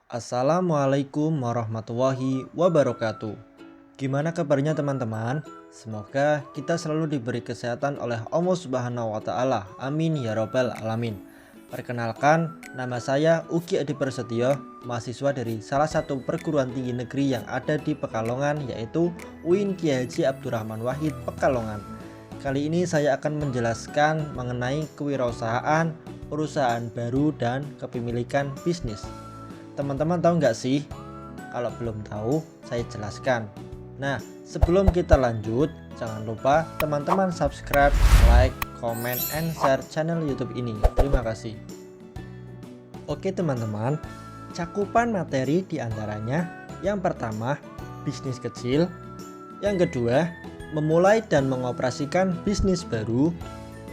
Assalamualaikum warahmatullahi wabarakatuh. Gimana kabarnya teman-teman? Semoga kita selalu diberi kesehatan oleh Allah Subhanahu wa taala. Amin ya robbal alamin. Perkenalkan, nama saya Ugi Adi Prasetyo, mahasiswa dari salah satu perguruan tinggi negeri yang ada di Pekalongan, yaitu UIN Kiai Haji Abdurrahman Wahid Pekalongan. Kali ini saya akan menjelaskan mengenai kewirausahaan, perusahaan baru, dan kepemilikan bisnis. Teman-teman tahu nggak sih? Kalau belum tahu, saya jelaskan. Nah, sebelum kita lanjut, jangan lupa teman-teman subscribe, like, comment, and share channel YouTube ini. Terima kasih. Oke teman-teman, cakupan materi diantaranya: yang pertama, bisnis kecil; yang kedua, memulai dan mengoperasikan bisnis baru;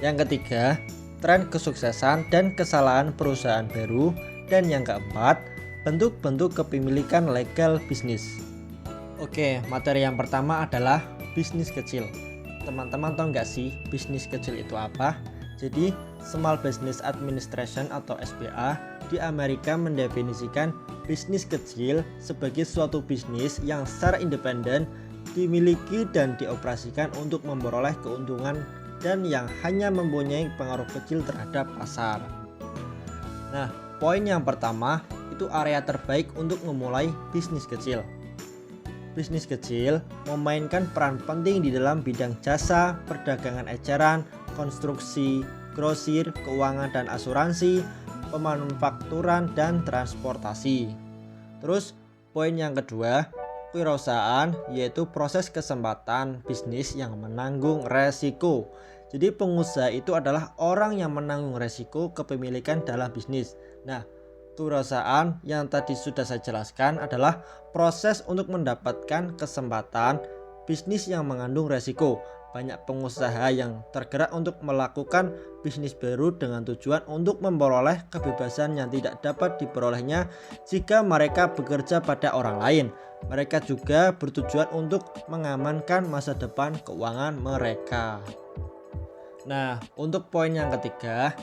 yang ketiga, tren kesuksesan dan kesalahan perusahaan baru; dan yang keempat, bentuk-bentuk kepemilikan legal bisnis. Oke, materi yang pertama adalah bisnis kecil. Teman-teman tahu nggak sih bisnis kecil itu apa? Jadi, Small Business Administration atau SBA di Amerika mendefinisikan bisnis kecil sebagai suatu bisnis yang secara independen dimiliki dan dioperasikan untuk memperoleh keuntungan dan yang hanya mempunyai pengaruh kecil terhadap pasar. Nah, poin yang pertama itu area terbaik untuk memulai bisnis kecil. Bisnis kecil memainkan peran penting di dalam bidang jasa, perdagangan eceran, konstruksi, grosir, keuangan dan asuransi, pemanufakturan, dan transportasi. Terus poin yang kedua, kewirausahaan, yaitu proses kesempatan bisnis yang menanggung resiko. Jadi pengusaha itu adalah orang yang menanggung resiko kepemilikan dalam bisnis. Nah, kewirausahaan yang tadi sudah saya jelaskan adalah proses untuk mendapatkan kesempatan bisnis yang mengandung resiko. Banyak pengusaha yang tergerak untuk melakukan bisnis baru dengan tujuan untuk memperoleh kebebasan yang tidak dapat diperolehnya jika mereka bekerja pada orang lain. Mereka juga bertujuan untuk mengamankan masa depan keuangan mereka. Nah, untuk poin yang ketiga,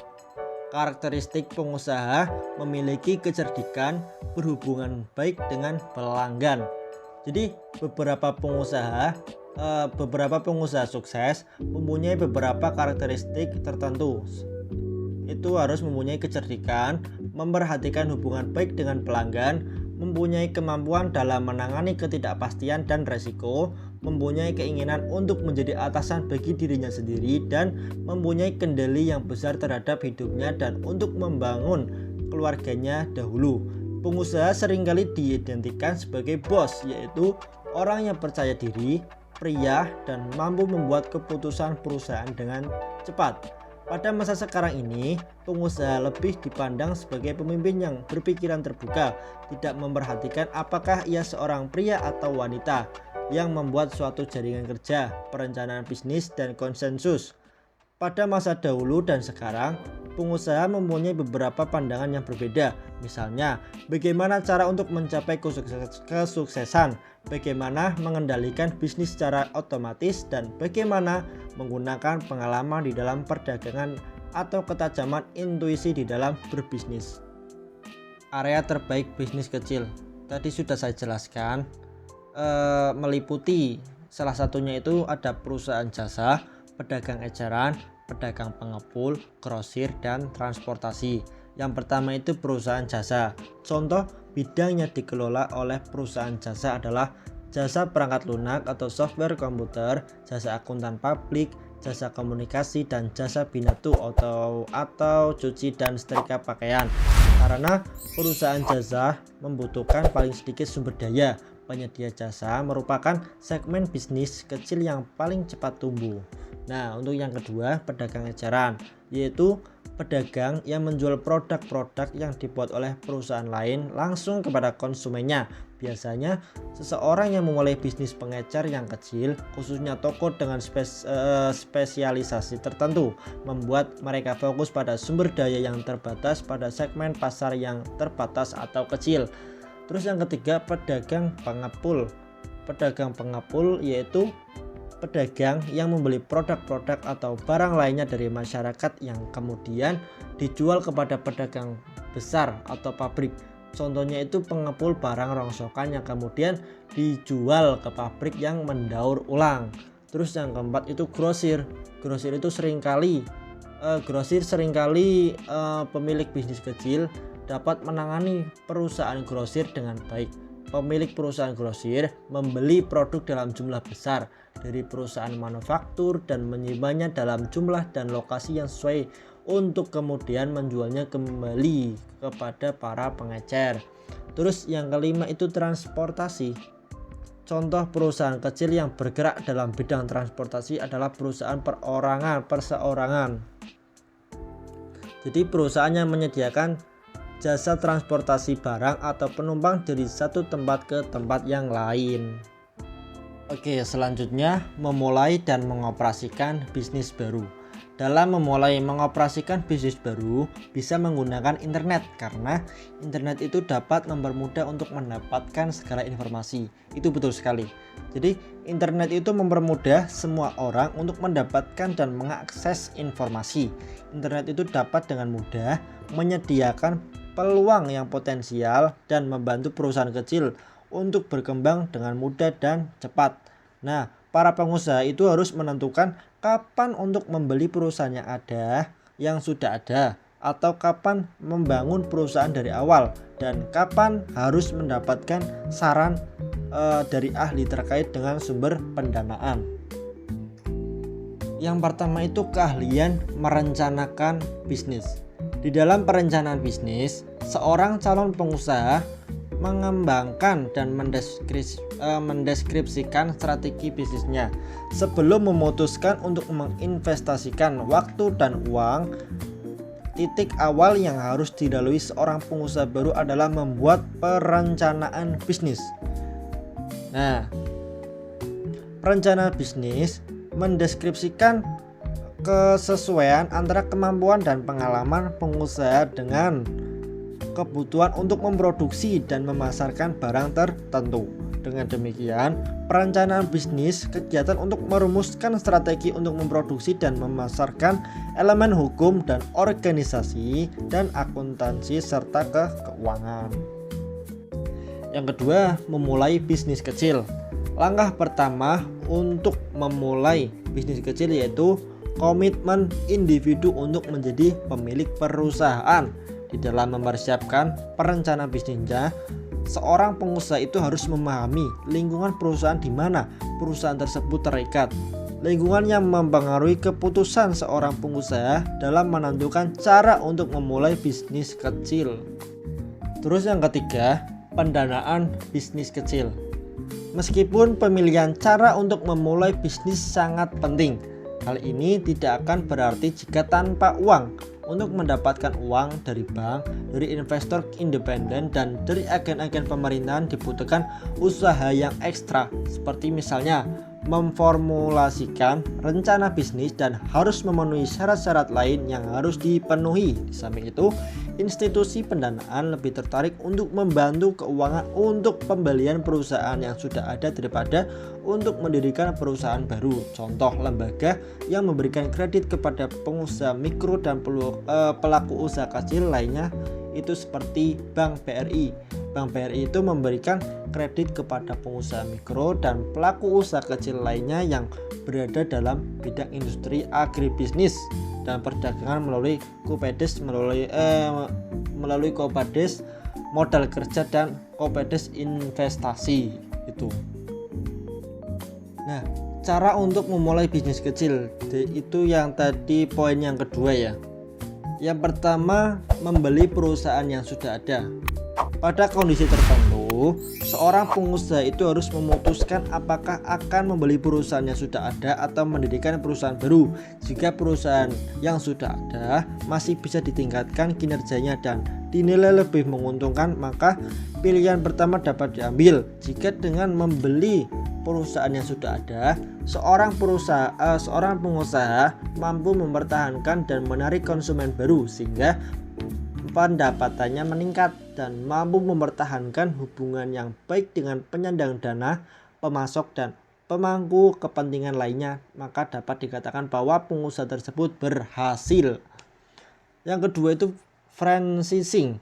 karakteristik pengusaha memiliki kecerdikan berhubungan baik dengan pelanggan. Jadi beberapa pengusaha sukses mempunyai beberapa karakteristik tertentu. Itu harus mempunyai kecerdikan, memperhatikan hubungan baik dengan pelanggan, mempunyai kemampuan dalam menangani ketidakpastian dan resiko, mempunyai keinginan untuk menjadi atasan bagi dirinya sendiri, dan mempunyai kendali yang besar terhadap hidupnya dan untuk membangun keluarganya dahulu. Pengusaha seringkali diidentikan sebagai bos, yaitu orang yang percaya diri, pria, dan mampu membuat keputusan perusahaan dengan cepat. Pada masa sekarang ini, pengusaha lebih dipandang sebagai pemimpin yang berpikiran terbuka, tidak memperhatikan apakah ia seorang pria atau wanita, yang membuat suatu jaringan kerja, perencanaan bisnis, dan konsensus. Pada masa dahulu dan sekarang, pengusaha mempunyai beberapa pandangan yang berbeda. Misalnya, bagaimana cara untuk mencapai kesuksesan, bagaimana mengendalikan bisnis secara otomatis, dan bagaimana menggunakan pengalaman di dalam perdagangan atau ketajaman intuisi di dalam berbisnis. Area terbaik bisnis kecil tadi sudah saya jelaskan, meliputi salah satunya itu ada perusahaan jasa, pedagang eceran, pedagang pengepul, grosir, dan transportasi. Yang pertama itu perusahaan jasa. Contoh bidang yang dikelola oleh perusahaan jasa adalah jasa perangkat lunak atau software komputer, jasa akuntan publik, jasa komunikasi, dan jasa binatu atau cuci dan setrika pakaian. Karena perusahaan jasa membutuhkan paling sedikit sumber daya, penyedia jasa merupakan segmen bisnis kecil yang paling cepat tumbuh. Nah, untuk yang kedua, pedagang eceran, yaitu pedagang yang menjual produk-produk yang dibuat oleh perusahaan lain langsung kepada konsumennya. Biasanya seseorang yang memulai bisnis pengecer yang kecil, khususnya toko dengan spesialisasi tertentu, membuat mereka fokus pada sumber daya yang terbatas pada segmen pasar yang terbatas atau kecil. Terus yang ketiga, pedagang pengepul. Pedagang pengepul yaitu pedagang yang membeli produk-produk atau barang lainnya dari masyarakat yang kemudian dijual kepada pedagang besar atau pabrik. Contohnya itu pengepul barang rongsokan yang kemudian dijual ke pabrik yang mendaur ulang. Terus yang keempat itu grosir. Grosir itu seringkali pemilik bisnis kecil dapat menangani perusahaan grosir dengan baik. Pemilik perusahaan grosir membeli produk dalam jumlah besar dari perusahaan manufaktur dan menyimpannya dalam jumlah dan lokasi yang sesuai untuk kemudian menjualnya kembali kepada para pengecer. Terus yang kelima itu transportasi. Contoh perusahaan kecil yang bergerak dalam bidang transportasi adalah perusahaan perseorangan. Jadi perusahaan yang menyediakan jasa transportasi barang atau penumpang dari satu tempat ke tempat yang lain. Oke, selanjutnya memulai dan mengoperasikan bisnis baru. Dalam memulai mengoperasikan bisnis baru bisa menggunakan internet karena internet itu dapat mempermudah untuk mendapatkan segala informasi. Itu betul sekali. Jadi internet itu mempermudah semua orang untuk mendapatkan dan mengakses informasi. Internet itu dapat dengan mudah menyediakan peluang yang potensial dan membantu perusahaan kecil untuk berkembang dengan mudah dan cepat. Nah, para pengusaha itu harus menentukan kapan untuk membeli perusahaan yang sudah ada atau kapan membangun perusahaan dari awal dan kapan harus mendapatkan saran dari ahli terkait dengan sumber pendanaan. Yang pertama itu keahlian merencanakan bisnis. Di dalam perencanaan bisnis, seorang calon pengusaha mengembangkan dan mendeskripsikan strategi bisnisnya sebelum memutuskan untuk menginvestasikan waktu dan uang. Titik awal yang harus dilalui seorang pengusaha baru adalah membuat perencanaan bisnis. Nah, perencanaan bisnis mendeskripsikan kesesuaian antara kemampuan dan pengalaman pengusaha dengan kebutuhan untuk memproduksi dan memasarkan barang tertentu. Dengan demikian, perencanaan bisnis kegiatan untuk merumuskan strategi untuk memproduksi dan memasarkan elemen hukum dan organisasi dan akuntansi serta keuangan. Yang kedua, memulai bisnis kecil. Langkah pertama untuk memulai bisnis kecil yaitu komitmen individu untuk menjadi pemilik perusahaan. Di dalam mempersiapkan perencanaan bisnisnya, seorang pengusaha itu harus memahami lingkungan perusahaan di mana perusahaan tersebut terikat. Lingkungan yang mempengaruhi keputusan seorang pengusaha dalam menentukan cara untuk memulai bisnis kecil. Terus yang ketiga, pendanaan bisnis kecil. Meskipun pemilihan cara untuk memulai bisnis sangat penting, hal ini tidak akan berarti jika tanpa uang. Untuk mendapatkan uang dari bank, dari investor independen, dan dari agen-agen pemerintahan dibutuhkan usaha yang ekstra, seperti misalnya memformulasikan rencana bisnis dan harus memenuhi syarat-syarat lain yang harus dipenuhi. Di samping itu, institusi pendanaan lebih tertarik untuk membantu keuangan untuk pembelian perusahaan yang sudah ada daripada untuk mendirikan perusahaan baru. Contoh lembaga yang memberikan kredit kepada pengusaha mikro dan pelaku usaha kecil lainnya itu seperti Bank BRI. Bank BRI itu memberikan kredit kepada pengusaha mikro dan pelaku usaha kecil lainnya yang berada dalam bidang industri agribisnis dan perdagangan melalui Kupedes, melalui Kopades modal kerja dan Kopades investasi itu. Nah, cara untuk memulai bisnis kecil itu yang tadi poin yang kedua ya. Yang pertama, membeli perusahaan yang sudah ada. Pada kondisi tertentu, seorang pengusaha itu harus memutuskan apakah akan membeli perusahaan yang sudah ada atau mendirikan perusahaan baru. Jika perusahaan yang sudah ada masih bisa ditingkatkan kinerjanya dan dinilai lebih menguntungkan, maka pilihan pertama dapat diambil. Jika dengan membeli perusahaan yang sudah ada, seorang pengusaha mampu mempertahankan dan menarik konsumen baru sehingga pendapatannya meningkat dan mampu mempertahankan hubungan yang baik dengan penyandang dana, pemasok dan pemangku kepentingan lainnya, maka dapat dikatakan bahwa pengusaha tersebut berhasil. Yang kedua itu franchising.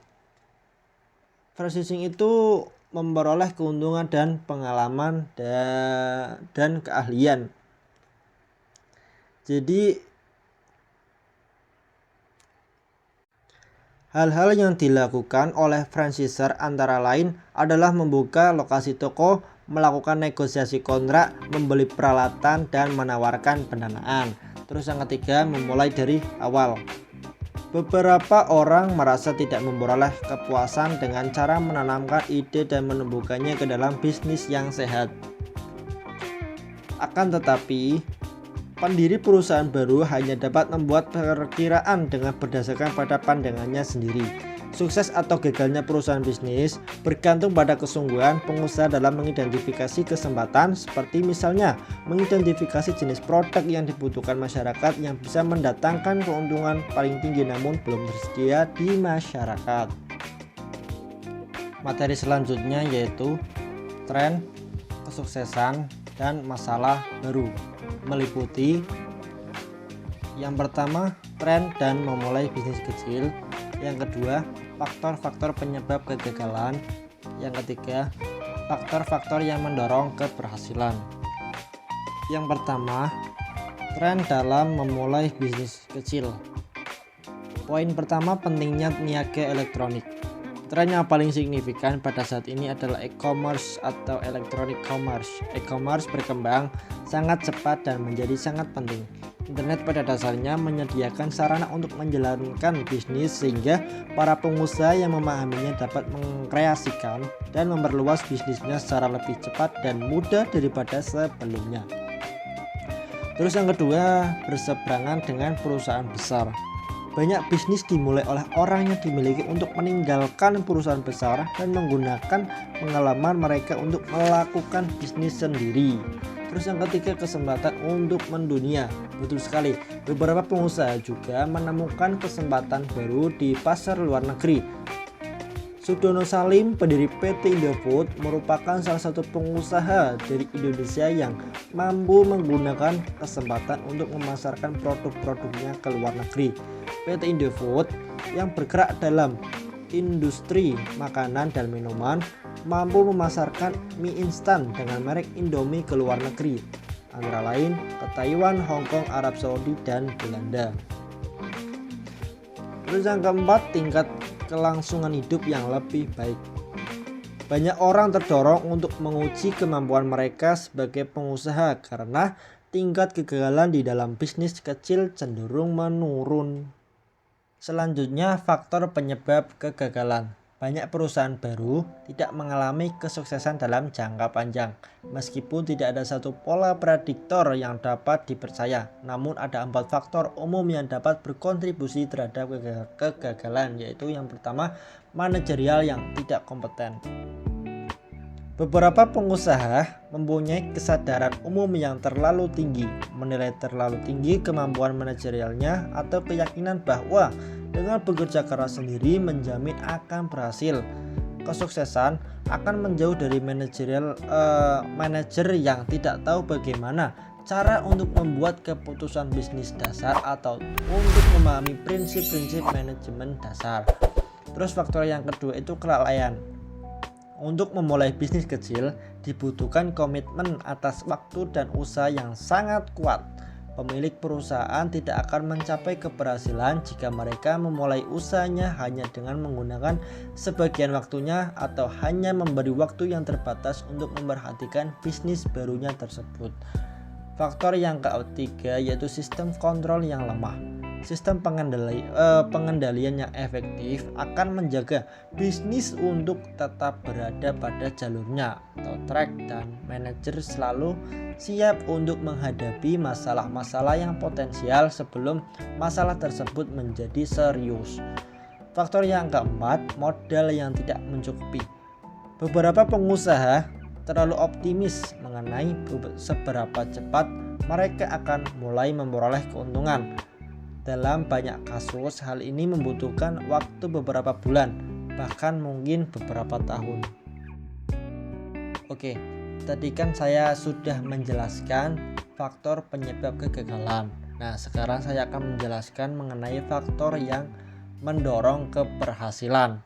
franchising itu memperoleh keuntungan dan pengalaman dan keahlian. Jadi hal-hal yang dilakukan oleh franchisor antara lain adalah membuka lokasi toko, melakukan negosiasi kontrak, membeli peralatan, dan menawarkan pendanaan. Terus yang ketiga, memulai dari awal. Beberapa orang merasa tidak memperoleh kepuasan dengan cara menanamkan ide dan menumbuhkannya ke dalam bisnis yang sehat. Akan tetapi, pendiri perusahaan baru hanya dapat membuat perkiraan dengan berdasarkan pada pandangannya sendiri. Sukses atau gagalnya perusahaan bisnis bergantung pada kesungguhan pengusaha dalam mengidentifikasi kesempatan, seperti misalnya mengidentifikasi jenis produk yang dibutuhkan masyarakat yang bisa mendatangkan keuntungan paling tinggi namun belum tersedia di masyarakat. Materi selanjutnya yaitu tren, kesuksesan, dan masalah baru, meliputi yang pertama, tren dan memulai bisnis kecil. Yang kedua, faktor-faktor penyebab kegagalan. Yang ketiga, faktor-faktor yang mendorong keberhasilan. Yang pertama, tren dalam memulai bisnis kecil. Poin pertama, pentingnya niaga elektronik. Tren yang paling signifikan pada saat ini adalah e-commerce atau electronic commerce. E-commerce berkembang sangat cepat dan menjadi sangat penting. Internet pada dasarnya menyediakan sarana untuk menjalankan bisnis sehingga para pengusaha yang memahaminya dapat mengkreasikan dan memperluas bisnisnya secara lebih cepat dan mudah daripada sebelumnya. Terus yang kedua, berseberangan dengan perusahaan besar. Banyak bisnis dimulai oleh orang yang dimiliki untuk meninggalkan perusahaan besar dan menggunakan pengalaman mereka untuk melakukan bisnis sendiri. Terus yang ketiga, kesempatan untuk mendunia. Betul sekali, beberapa pengusaha juga menemukan kesempatan baru di pasar luar negeri. Sudono Salim, pendiri PT Indofood, merupakan salah satu pengusaha dari Indonesia yang mampu menggunakan kesempatan untuk memasarkan produk-produknya ke luar negeri. PT Indofood yang bergerak dalam industri makanan dan minuman mampu memasarkan mie instan dengan merek Indomie ke luar negeri, antara lain ke Taiwan, Hong Kong, Arab Saudi, dan Belanda. Terus yang keempat, tingkat kelangsungan hidup yang lebih baik. Banyak orang terdorong untuk menguji kemampuan mereka sebagai pengusaha karena tingkat kegagalan di dalam bisnis kecil cenderung menurun. Selanjutnya, faktor penyebab kegagalan. Banyak perusahaan baru tidak mengalami kesuksesan dalam jangka panjang. Meskipun tidak ada satu pola prediktor yang dapat dipercaya, namun ada 4 faktor umum yang dapat berkontribusi terhadap kegagalan, yaitu yang pertama, manajerial yang tidak kompeten. Beberapa pengusaha mempunyai kesadaran umum yang terlalu tinggi, menilai terlalu tinggi kemampuan manajerialnya atau keyakinan bahwa dengan bekerja keras sendiri menjamin akan berhasil. Kesuksesan akan menjauh dari manajer yang tidak tahu bagaimana cara untuk membuat keputusan bisnis dasar atau untuk memahami prinsip-prinsip manajemen dasar. Terus faktor yang kedua itu kelalaian. Untuk memulai bisnis kecil dibutuhkan komitmen atas waktu dan usaha yang sangat kuat. Pemilik perusahaan tidak akan mencapai keberhasilan jika mereka memulai usahanya hanya dengan menggunakan sebagian waktunya atau hanya memberi waktu yang terbatas untuk memperhatikan bisnis barunya tersebut. Faktor yang ketiga yaitu sistem kontrol yang lemah. Sistem pengendalian yang efektif akan menjaga bisnis untuk tetap berada pada jalurnya atau track, dan manajer selalu siap untuk menghadapi masalah-masalah yang potensial sebelum masalah tersebut menjadi serius. Faktor yang keempat, modal yang tidak mencukupi. Beberapa pengusaha terlalu optimis mengenai seberapa cepat mereka akan mulai memperoleh keuntungan. Dalam banyak kasus, hal ini membutuhkan waktu beberapa bulan, bahkan mungkin beberapa tahun. Oke, tadi kan saya sudah menjelaskan faktor penyebab kegagalan. Nah, sekarang saya akan menjelaskan mengenai faktor yang mendorong keberhasilan.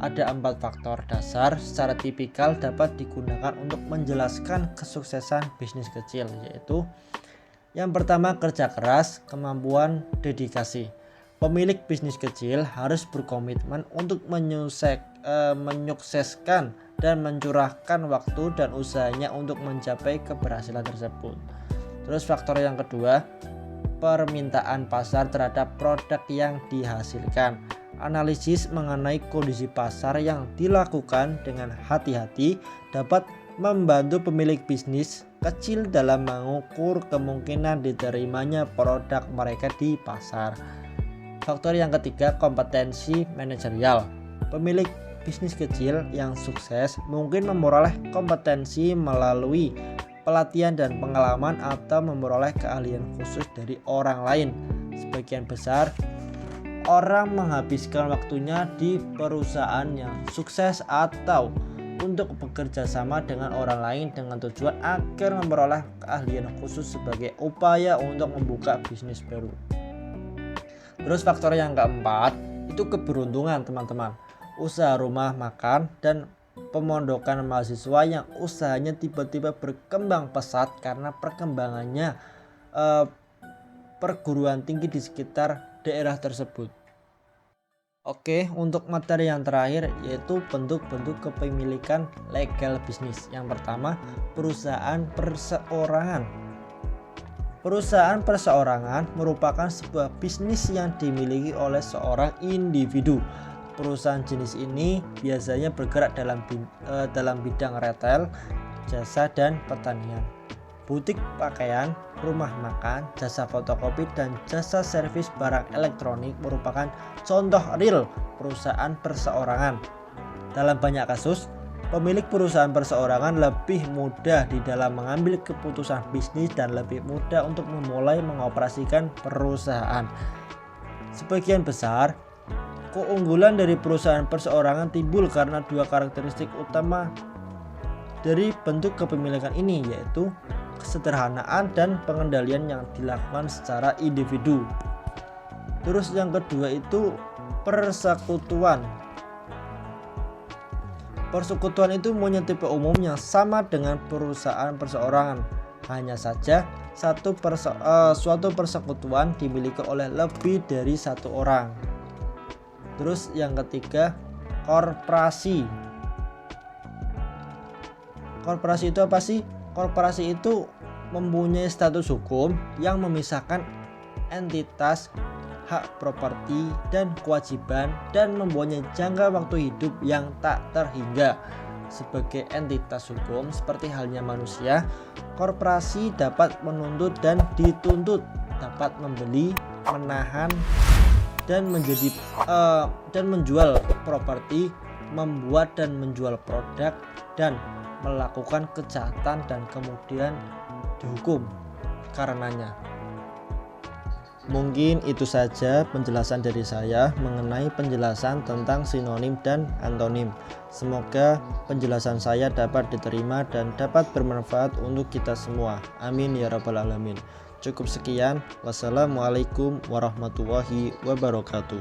Ada 4 faktor dasar secara tipikal dapat digunakan untuk menjelaskan kesuksesan bisnis kecil, yaitu yang pertama kerja keras, kemampuan, dedikasi. Pemilik bisnis kecil harus berkomitmen untuk menyukseskan dan mencurahkan waktu dan usahanya untuk mencapai keberhasilan tersebut. Terus faktor yang kedua, permintaan pasar terhadap produk yang dihasilkan. Analisis mengenai kondisi pasar yang dilakukan dengan hati-hati dapat membantu pemilik bisnis kecil dalam mengukur kemungkinan diterimanya produk mereka di pasar. Faktor yang ketiga, kompetensi manajerial. Pemilik bisnis kecil yang sukses mungkin memperoleh kompetensi melalui pelatihan dan pengalaman atau memperoleh keahlian khusus dari orang lain. Sebagian besar orang menghabiskan waktunya di perusahaan yang sukses atau untuk bekerja sama dengan orang lain dengan tujuan agar memperoleh keahlian khusus sebagai upaya untuk membuka bisnis baru. Terus faktor yang keempat itu keberuntungan, teman-teman. Usaha rumah makan dan pemondokan mahasiswa yang usahanya tiba-tiba berkembang pesat karena perkembangannya perguruan tinggi di sekitar daerah tersebut. Oke, untuk materi yang terakhir yaitu bentuk-bentuk kepemilikan legal bisnis. Yang pertama, perusahaan perseorangan. Perusahaan perseorangan merupakan sebuah bisnis yang dimiliki oleh seorang individu. Perusahaan jenis ini biasanya bergerak dalam bidang retail, jasa dan pertanian. Butik pakaian, rumah makan, jasa fotokopi, dan jasa servis barang elektronik merupakan contoh real perusahaan perseorangan. Dalam banyak kasus, pemilik perusahaan perseorangan lebih mudah di dalam mengambil keputusan bisnis dan lebih mudah untuk memulai mengoperasikan perusahaan. Sebagian besar keunggulan dari perusahaan perseorangan timbul karena dua karakteristik utama dari bentuk kepemilikan ini, yaitu kesederhanaan dan pengendalian yang dilakukan secara individu. Terus yang kedua itu persekutuan. Persekutuan itu punya tipe umum yang sama dengan perusahaan perseorangan. Hanya saja suatu persekutuan dimiliki oleh lebih dari satu orang. Terus yang ketiga, korporasi. Korporasi itu apa sih? Korporasi itu mempunyai status hukum yang memisahkan entitas, hak properti, dan kewajiban, dan mempunyai jangka waktu hidup yang tak terhingga. Sebagai entitas hukum seperti halnya manusia, korporasi dapat menuntut dan dituntut, dapat membeli, menahan, dan menjual properti, membuat dan menjual produk, dan melakukan kejahatan dan kemudian dihukum karenanya. Mungkin itu saja penjelasan dari saya mengenai penjelasan tentang sinonim dan antonim. Semoga penjelasan saya dapat diterima dan dapat bermanfaat untuk kita semua. Amin ya rabbal alamin. Cukup sekian. Wassalamualaikum warahmatullahi wabarakatuh.